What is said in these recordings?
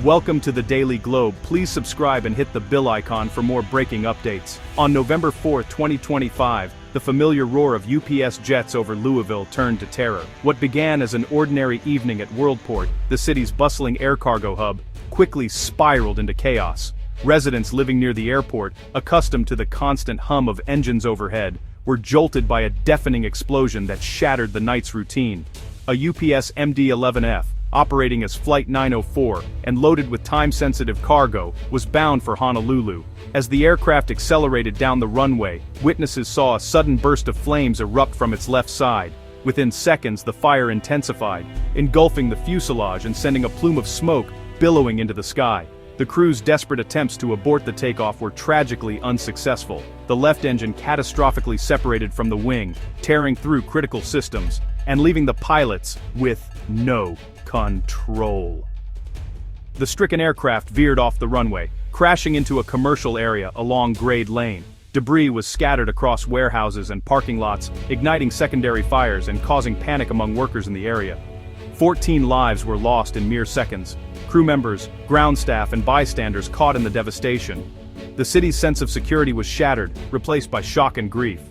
Welcome to the Daily Globe. Please subscribe and hit the bell icon for more breaking updates. On November 4, 2025, the familiar roar of UPS jets over Louisville turned to terror. What began as an ordinary evening at Worldport, the city's bustling air cargo hub, quickly spiraled into chaos. Residents living near the airport, accustomed to the constant hum of engines overhead, were jolted by a deafening explosion that shattered the night's routine. A UPS MD-11F, operating as Flight 904 and loaded with time-sensitive cargo, was bound for Honolulu. As the aircraft accelerated down the runway, witnesses saw a sudden burst of flames erupt from its left side. Within seconds, the fire intensified, engulfing the fuselage and sending a plume of smoke billowing into the sky. The crew's desperate attempts to abort the takeoff were tragically unsuccessful. The left engine catastrophically separated from the wing, tearing through critical systems, and leaving the pilots with no control. The stricken aircraft veered off the runway, crashing into a commercial area along Grade Lane. Debris was scattered across warehouses and parking lots, igniting secondary fires and causing panic among workers in the area. 14 lives were lost in mere seconds. Crew members, ground staff, and bystanders caught in the devastation. The city's sense of security was shattered, replaced by shock and grief.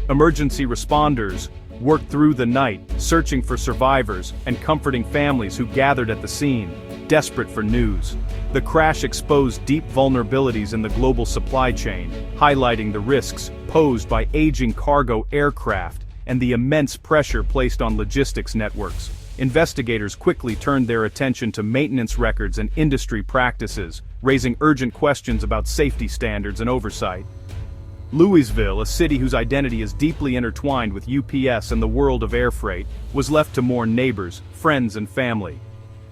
Emergency responders worked through the night, searching for survivors and comforting families who gathered at the scene, desperate for news. The crash exposed deep vulnerabilities in the global supply chain, highlighting the risks posed by aging cargo aircraft and the immense pressure placed on logistics networks. Investigators quickly turned their attention to maintenance records and industry practices, raising urgent questions about safety standards and oversight. Louisville, a city whose identity is deeply intertwined with UPS and the world of air freight, was left to mourn neighbors, friends, and family.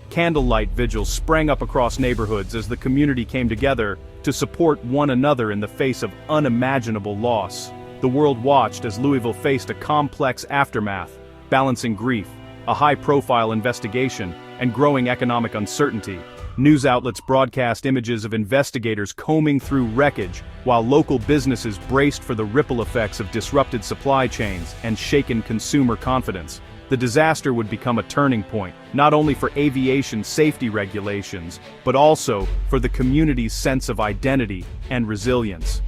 Candlelight vigils sprang up across neighborhoods as the community came together to support one another in the face of unimaginable loss. The world watched as Louisville faced a complex aftermath, balancing grief, a high-profile investigation, and growing economic uncertainty. News outlets broadcast images of investigators combing through wreckage, while local businesses braced for the ripple effects of disrupted supply chains and shaken consumer confidence. The disaster would become a turning point, not only for aviation safety regulations, but also for the community's sense of identity and resilience.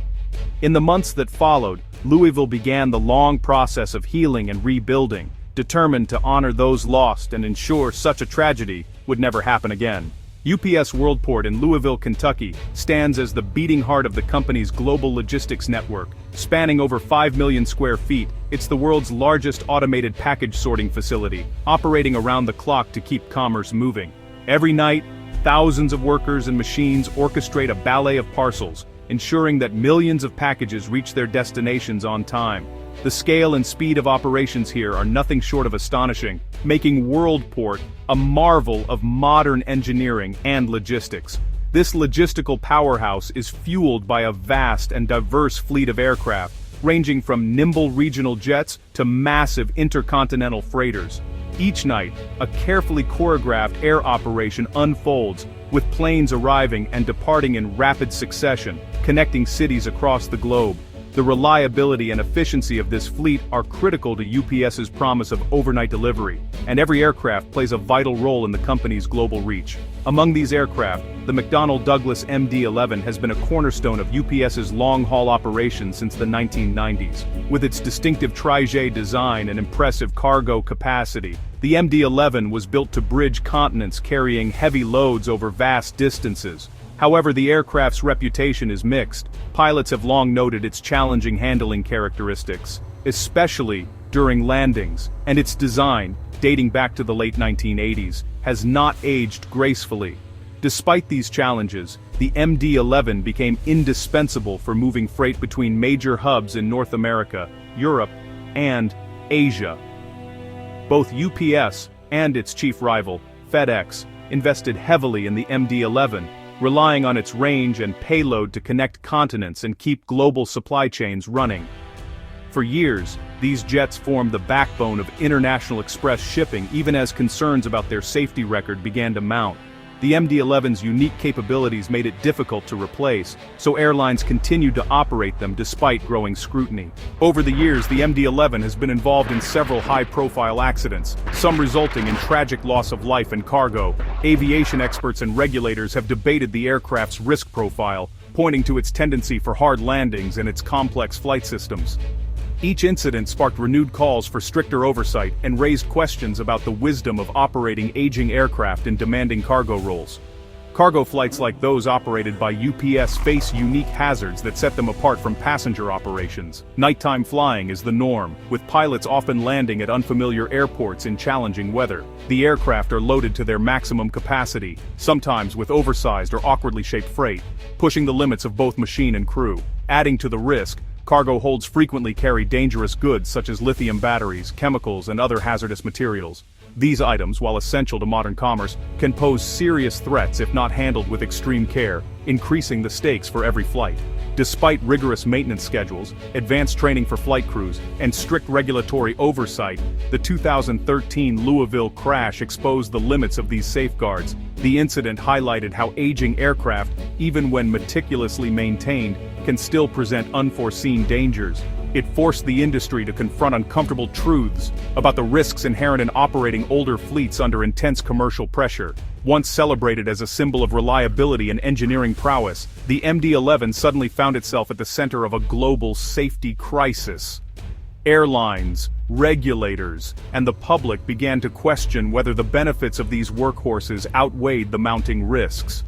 In the months that followed, Louisville began the long process of healing and rebuilding, determined to honor those lost and ensure such a tragedy would never happen again. UPS Worldport in Louisville, Kentucky, stands as the beating heart of the company's global logistics network. Spanning over 5 million square feet, it's the world's largest automated package sorting facility, operating around the clock to keep commerce moving. Every night, thousands of workers and machines orchestrate a ballet of parcels, ensuring that millions of packages reach their destinations on time. The scale and speed of operations here are nothing short of astonishing, making Worldport a marvel of modern engineering and logistics. This logistical powerhouse is fueled by a vast and diverse fleet of aircraft, ranging from nimble regional jets to massive intercontinental freighters. Each night, a carefully choreographed air operation unfolds, with planes arriving and departing in rapid succession, connecting cities across the globe. The reliability and efficiency of this fleet are critical to UPS's promise of overnight delivery, and every aircraft plays a vital role in the company's global reach. Among these aircraft, the McDonnell Douglas MD-11 has been a cornerstone of UPS's long-haul operations since the 1990s. With its distinctive tri-jet design and impressive cargo capacity, the MD-11 was built to bridge continents, carrying heavy loads over vast distances. However, the aircraft's reputation is mixed. Pilots have long noted its challenging handling characteristics, especially during landings, and its design, dating back to the late 1980s, has not aged gracefully. Despite these challenges, the MD-11 became indispensable for moving freight between major hubs in North America, Europe, and Asia. Both UPS and its chief rival, FedEx, invested heavily in the MD-11, relying on its range and payload to connect continents and keep global supply chains running. For years, these jets formed the backbone of international express shipping, even as concerns about their safety record began to mount. The MD-11's unique capabilities made it difficult to replace, so airlines continued to operate them despite growing scrutiny. Over the years, the MD-11 has been involved in several high-profile accidents, some resulting in tragic loss of life and cargo. Aviation experts and regulators have debated the aircraft's risk profile, pointing to its tendency for hard landings and its complex flight systems. Each incident sparked renewed calls for stricter oversight and raised questions about the wisdom of operating aging aircraft in demanding cargo roles. Cargo flights like those operated by UPS face unique hazards that set them apart from passenger operations. Nighttime flying is the norm, with pilots often landing at unfamiliar airports in challenging weather. The aircraft are loaded to their maximum capacity, sometimes with oversized or awkwardly shaped freight, pushing the limits of both machine and crew. Adding to the risk, cargo holds frequently carry dangerous goods such as lithium batteries, chemicals, and other hazardous materials. These items, while essential to modern commerce, can pose serious threats if not handled with extreme care, increasing the stakes for every flight. Despite rigorous maintenance schedules, advanced training for flight crews, and strict regulatory oversight, the 2013 Louisville crash exposed the limits of these safeguards. The incident highlighted how aging aircraft, even when meticulously maintained, can still present unforeseen dangers. It forced the industry to confront uncomfortable truths about the risks inherent in operating older fleets under intense commercial pressure. Once celebrated as a symbol of reliability and engineering prowess, the MD-11 suddenly found itself at the center of a global safety crisis. Airlines, regulators, and the public began to question whether the benefits of these workhorses outweighed the mounting risks.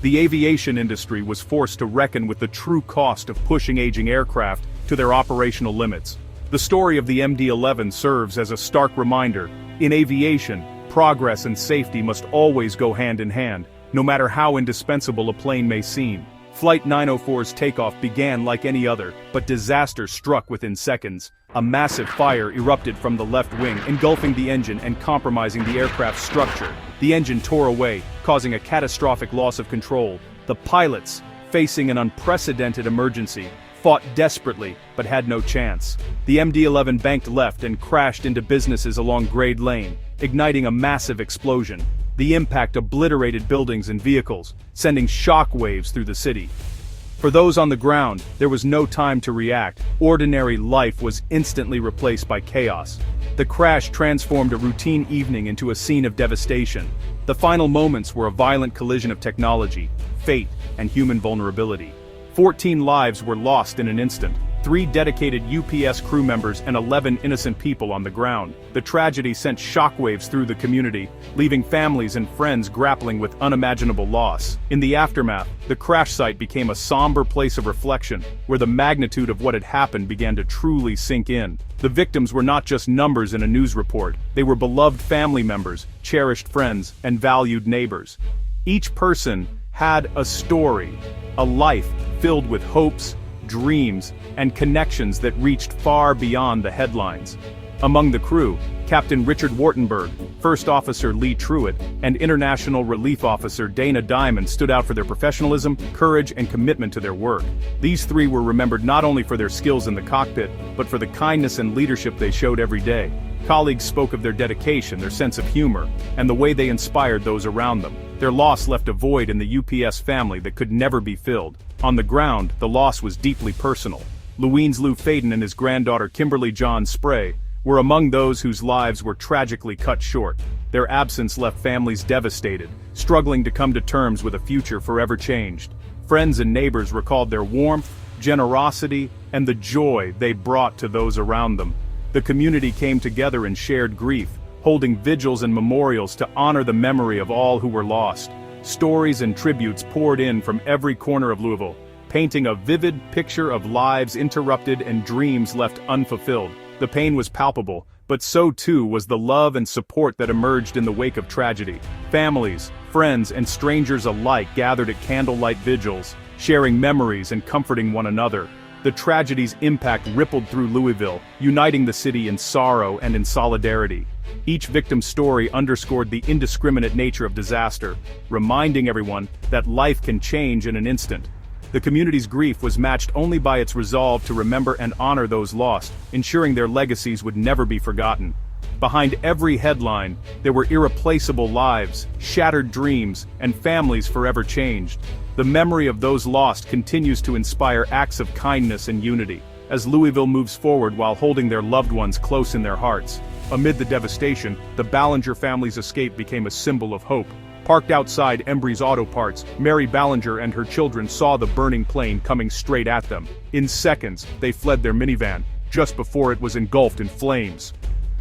The aviation industry was forced to reckon with the true cost of pushing aging aircraft to their operational limits. The story of the MD-11 serves as a stark reminder: in aviation, progress and safety must always go hand in hand, no matter how indispensable a plane may seem. Flight 904's takeoff began like any other, but disaster struck within seconds. A massive fire erupted from the left wing, engulfing the engine and compromising the aircraft's structure. The engine tore away, causing a catastrophic loss of control. The pilots, facing an unprecedented emergency, fought desperately but had no chance. The MD-11 banked left and crashed into businesses along Grade Lane, igniting a massive explosion. The impact obliterated buildings and vehicles, sending shock waves through the city. For those on the ground, there was no time to react. Ordinary life was instantly replaced by chaos. The crash transformed a routine evening into a scene of devastation. The final moments were a violent collision of technology, fate, and human vulnerability. 14 lives were lost in an instant. 3 dedicated UPS crew members and 11 innocent people on the ground. The tragedy sent shockwaves through the community, leaving families and friends grappling with unimaginable loss. In the aftermath, the crash site became a somber place of reflection, where the magnitude of what had happened began to truly sink in. The victims were not just numbers in a news report, they were beloved family members, cherished friends, and valued neighbors. Each person had a story, a life filled with hopes, dreams, and connections that reached far beyond the headlines. Among the crew, Captain Richard Wartenberg, First Officer Lee Truitt, and International Relief Officer Dana Diamond stood out for their professionalism, courage, and commitment to their work. These 3 were remembered not only for their skills in the cockpit, but for the kindness and leadership they showed every day. Colleagues spoke of their dedication, their sense of humor, and the way they inspired those around them. Their loss left a void in the UPS family that could never be filled. On the ground, the loss was deeply personal. Louise Lou Faden and his granddaughter Kimberly John Spray were among those whose lives were tragically cut short. Their absence left families devastated, struggling to come to terms with a future forever changed. Friends and neighbors recalled their warmth, generosity, and the joy they brought to those around them. The community came together in shared grief, holding vigils and memorials to honor the memory of all who were lost. Stories and tributes poured in from every corner of Louisville, painting a vivid picture of lives interrupted and dreams left unfulfilled. The pain was palpable, but so too was the love and support that emerged in the wake of tragedy. Families, friends, and strangers alike gathered at candlelight vigils, sharing memories and comforting one another. The tragedy's impact rippled through Louisville, uniting the city in sorrow and in solidarity. Each victim's story underscored the indiscriminate nature of disaster, reminding everyone that life can change in an instant. The community's grief was matched only by its resolve to remember and honor those lost, ensuring their legacies would never be forgotten. Behind every headline, there were irreplaceable lives, shattered dreams, and families forever changed. The memory of those lost continues to inspire acts of kindness and unity, as Louisville moves forward while holding their loved ones close in their hearts. Amid the devastation, the Ballinger family's escape became a symbol of hope. Parked outside Embry's Auto Parts, Mary Ballinger and her children saw the burning plane coming straight at them. In seconds, they fled their minivan, just before it was engulfed in flames.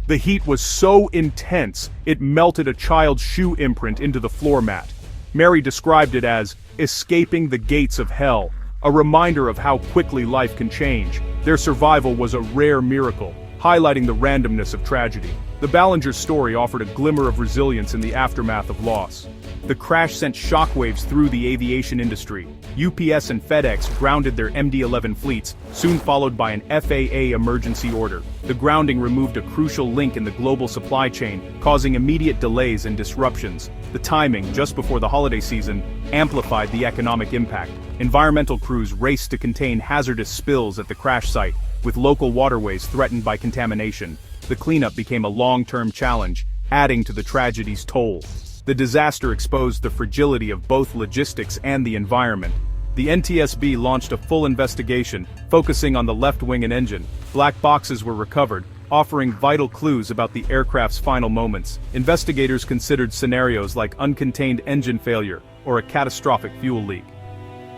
The heat was so intense, it melted a child's shoe imprint into the floor mat. Mary described it as escaping the gates of hell, a reminder of how quickly life can change. Their survival was a rare miracle, highlighting the randomness of tragedy. The Ballinger story offered a glimmer of resilience in the aftermath of loss. The crash sent shockwaves through the aviation industry. UPS and FedEx grounded their MD-11 fleets, soon followed by an FAA emergency order. The grounding removed a crucial link in the global supply chain, causing immediate delays and disruptions. The timing, just before the holiday season, amplified the economic impact. Environmental crews raced to contain hazardous spills at the crash site, with local waterways threatened by contamination. The cleanup became a long-term challenge, adding to the tragedy's toll. The disaster exposed the fragility of both logistics and the environment. The NTSB launched a full investigation, focusing on the left wing and engine. Black boxes were recovered, offering vital clues about the aircraft's final moments. Investigators considered scenarios like uncontained engine failure or a catastrophic fuel leak.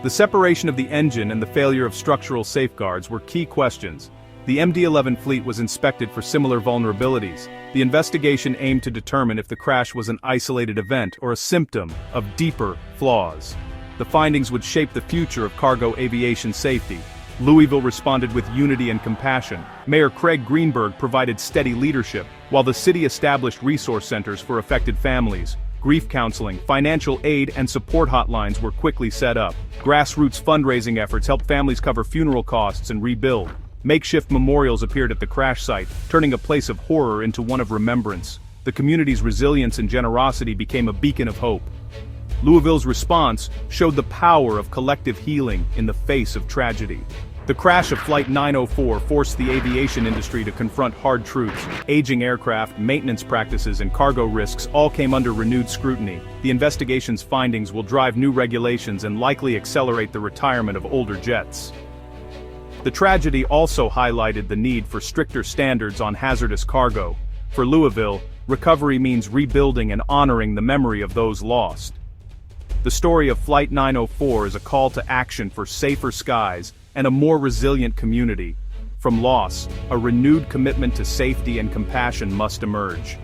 The separation of the engine and the failure of structural safeguards were key questions. The MD-11 fleet was inspected for similar vulnerabilities. The investigation aimed to determine if the crash was an isolated event or a symptom of deeper flaws. The findings would shape the future of cargo aviation safety. Louisville responded with unity and compassion. Mayor Craig Greenberg provided steady leadership, while the city established resource centers for affected families. Grief counseling, financial aid, and support hotlines were quickly set up. Grassroots fundraising efforts helped families cover funeral costs and rebuild. Makeshift memorials appeared at the crash site, turning a place of horror into one of remembrance. The community's resilience and generosity became a beacon of hope. Louisville's response showed the power of collective healing in the face of tragedy. The crash of Flight 904 forced the aviation industry to confront hard truths. Aging aircraft, maintenance practices, and cargo risks all came under renewed scrutiny. The investigation's findings will drive new regulations and likely accelerate the retirement of older jets. The tragedy also highlighted the need for stricter standards on hazardous cargo. For Louisville, recovery means rebuilding and honoring the memory of those lost. The story of Flight 904 is a call to action for safer skies and a more resilient community. From loss, a renewed commitment to safety and compassion must emerge.